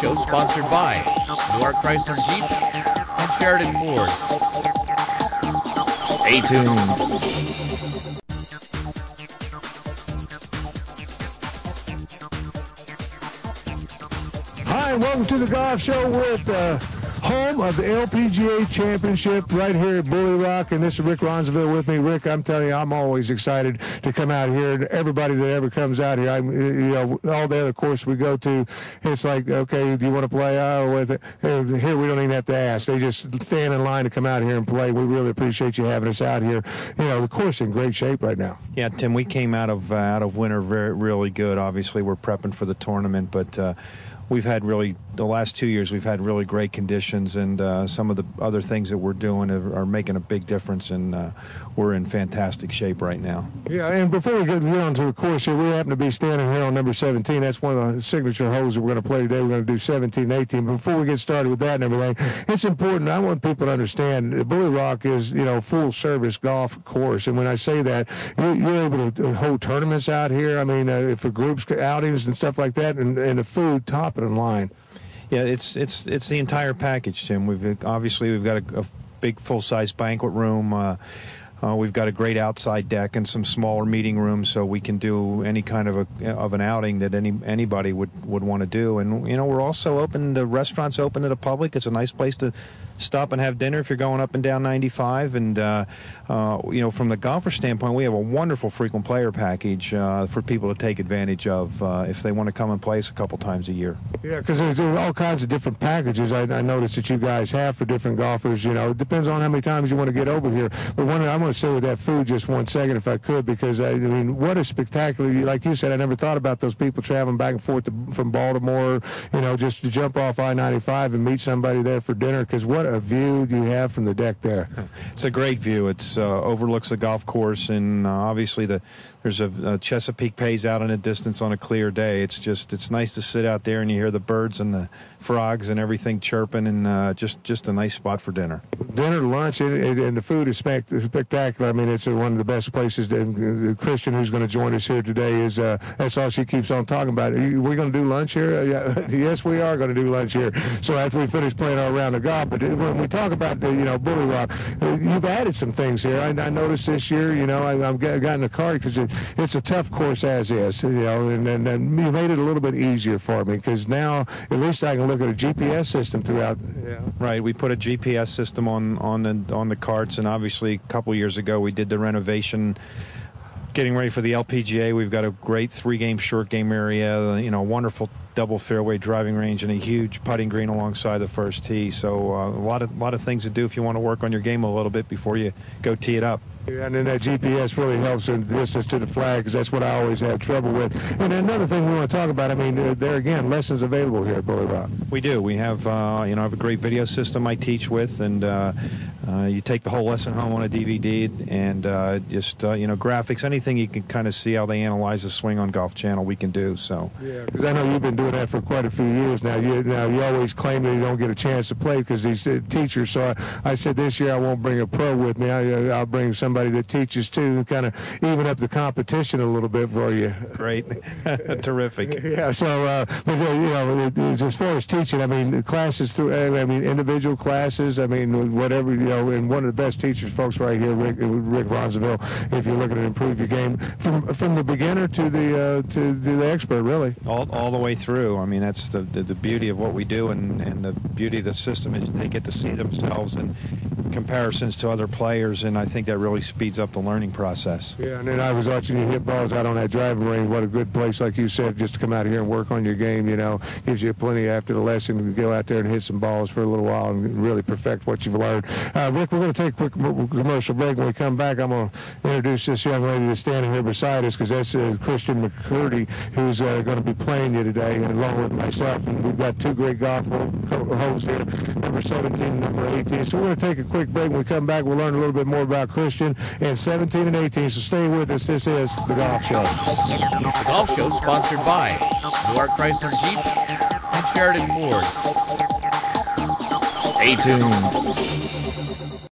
golf show sponsored by Bulle Rock Chrysler Jeep and Sheridan Ford. Stay tuned. Hi, and welcome to the golf show with home of the LPGA Championship right here at Bulle Rock, and this is Rick Ronseville with me. Rick, I'm telling you, I'm always excited to come out here, and everybody that ever comes out here, all the other courses we go to, it's like, okay, do you want to play? With it? Here we don't even have to ask. They just stand in line to come out here and play. We really appreciate you having us out here. The course is in great shape right now. Yeah, Tim, we came out of winter really good. Obviously, we're prepping for the tournament, but we've had the last 2 years, we've had really great conditions, and some of the other things that we're doing are making a big difference, and we're in fantastic shape right now. Yeah, and before we get on to the course here, we happen to be standing here on number 17. That's one of the signature holes that we're going to play today. We're going to do 17 and 18. But before we get started with that and everything, it's important. I want people to understand that Bulle Rock is, full-service golf course. And when I say that, you're able to hold tournaments out here. I mean, for groups, outings and stuff like that, and the food, top it in line. Yeah, it's the entire package, Tim. We've got a big full-size banquet room. We've got a great outside deck and some smaller meeting rooms, so we can do any kind of an outing that anybody would want to do. And we're also open. The restaurant's open to the public. It's a nice place to stop and have dinner if you're going up and down 95. And from the golfer standpoint, we have a wonderful frequent player package for people to take advantage of if they want to come and play us a couple times a year. Yeah, because there's all kinds of different packages I noticed that you guys have for different golfers. It depends on how many times you want to get over here. But I want to stay with that food just 1 second if I could, because what a spectacular, like you said, I never thought about those people traveling back and forth from Baltimore, just to jump off I-95 and meet somebody there for dinner, because what a view you have from the deck there. It's a great view. It's overlooks the golf course, and obviously there's a Chesapeake pays out in the distance on a clear day. It's nice to sit out there and you hear the birds and the frogs and everything chirping, and just a nice spot for dinner. Dinner, lunch, and the food is spectacular. I mean, it's one of the best places. Christian, who's going to join us here today, is that's all she keeps on talking about. We're going to do lunch here? Yes, we are going to do lunch here. So after we finish playing our round of golf, but when we talk about Bulle Rock, you've added some things here. I noticed this year. I've got in the car because it's a tough course as is. And then you made it a little bit easier for me, because now at least I can look at a GPS system throughout. Yeah. Right. We put a GPS system on the carts, and obviously a couple years ago we did the renovation, getting ready for the LPGA. We've got a great 3-game short game area, a wonderful double fairway driving range, and a huge putting green alongside the first tee. So a lot of things to do if you want to work on your game a little bit before you go tee it up. Yeah, and then that GPS really helps in the distance to the flag, because that's what I always have trouble with. And another thing we want to talk about, there again, lessons available here at Bulle Rock. We do. We have, I have a great video system I teach with, and you take the whole lesson home on a DVD, and graphics, anything you can kind of see how they analyze a swing on Golf Channel, we can do. So. Yeah, because I know you've been doing that for quite a few years now. You always claim that you don't get a chance to play because these teachers. So I said this year I won't bring a pro with me. I'll bring somebody that teaches too, to kind of even up the competition a little bit for you. Great. Terrific. Yeah, so as far as teaching, classes individual classes, whatever, and one of the best teachers, folks, right here, Rick Ronseville, if you're looking to improve your game from the beginner to the expert, really. All the way through. That's the beauty of what we do, and the beauty of the system is they get to see themselves in comparisons to other players, and I think that really speeds up the learning process. Yeah, and then I was watching you hit balls out on that driving range. What a good place, like you said, just to come out here and work on your game. Gives you plenty after the lesson to go out there and hit some balls for a little while and really perfect what you've learned. Rick, we're going to take a quick commercial break. When we come back, I'm going to introduce this young lady that's standing here beside us, because that's Christian McCurdy, who's going to be playing you today, along with myself. And we've got 2 great golf holes here, number 17 and number 18. So we're going to take a quick break. When we come back, we'll learn a little bit more about Christian and 17 and 18. So stay with us. This is The Golf Show. The Golf Show sponsored by Bulle Rock Chrysler Jeep and Sheridan Ford. Stay tuned.